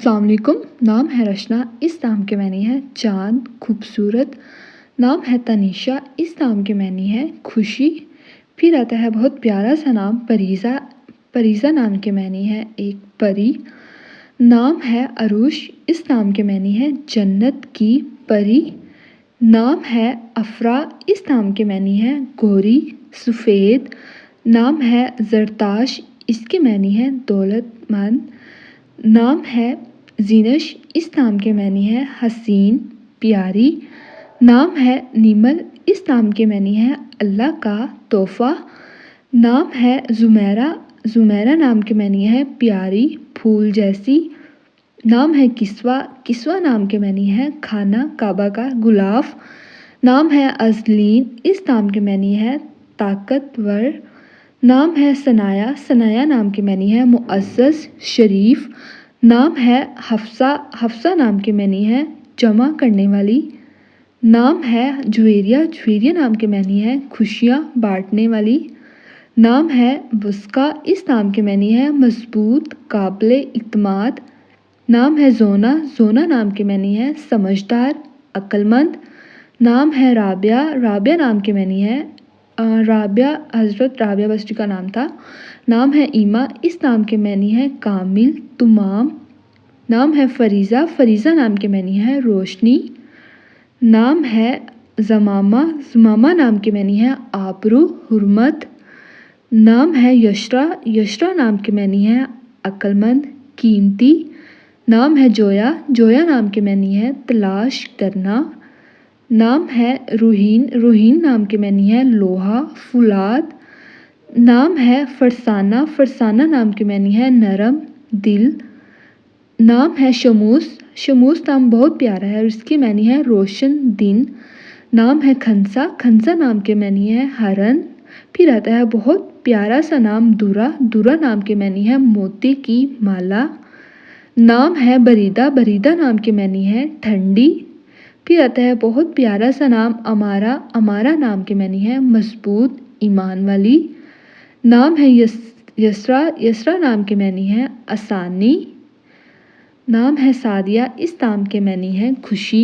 अस्सलाम वालेकुम। नाम है रचना, इस नाम के मानी है चाँद, खूबसूरत। नाम है तनीशा, इस नाम के मानी है खुशी। फिर आता है बहुत प्यारा सा नाम परीज़ा। परीज़ा नाम के मानी है एक परी। नाम है अरूश, इस नाम के मानी है जन्नत की परी। नाम है अफ़रा, इस नाम के मानी है गोरी, सफ़ेद। नाम है ज़रताश, इसके मानी है दौलतमंद। नाम है ज़ीनश, इस नाम के मानी है हसीन, प्यारी। नाम है नीमल, इस नाम के मानी है अल्लाह का तोहफ़ा। नाम है ज़ुमैरा, ज़ुमैरा नाम के मानी है प्यारी, फूल जैसी। नाम है किस्वा, किस्वा नाम के मानी है खाना काबा का गुलाफ। नाम है अज़लीन, इस नाम के मानी है ताकतवर। नाम है सनाया, सनाया नाम के मानी है मुअज़्ज़ज़, शरीफ। नाम है हफ्सा, हफ्सा नाम के मानी है जमा करने वाली। नाम है जुवेरिया, जुवेरिया नाम के मानी है खुशियाँ बांटने वाली। नाम है वस्का, इस नाम के मानी है मजबूत, काबिले इत्माद। नाम है जोना, जोना नाम के मानी है समझदार, अक्लमंद। नाम है राबिया, राबिया नाम के मानी है राबिया हज़रत राबिया बस्री का नाम था। नाम है ईमा, इस नाम के मानी है कामिल, तमाम। नाम है फ़रीज़ा, फ़रीज़ा नाम के मानी है रोशनी। नाम है ज़मामा, ज़मामा नाम के मानी है आबरू, हुर्मत। नाम है यशरा, यशरा नाम के मानी है अक्लमंद, कीमती। नाम है जोया, जोया नाम के मानी है तलाश करना। नाम है रूहीन, रूहीन नाम के मानी है लोहा, फुलाद। नाम है फ़रसाना, फ़रसाना नाम के मानी है नरम, दिल। नाम है शमूस, शमूस नाम बहुत प्यारा है और इसकी मानी है रोशन दिन। नाम है खंसा, खंसा नाम के मानी है हरन। फिर आता है बहुत प्यारा सा नाम दूरा, दूरा नाम के मानी है मोती की माला। नाम है बरीदा, बरीदा नाम के मानी है ठंडी। फिर आता है बहुत प्यारा सा नाम अमारा, अमारा नाम के मानी है मजबूत, ईमान वाली। नाम है यसरा, यसरा नाम के मानी है आसानी। नाम है सादिया, इस नाम के मानी है खुशी।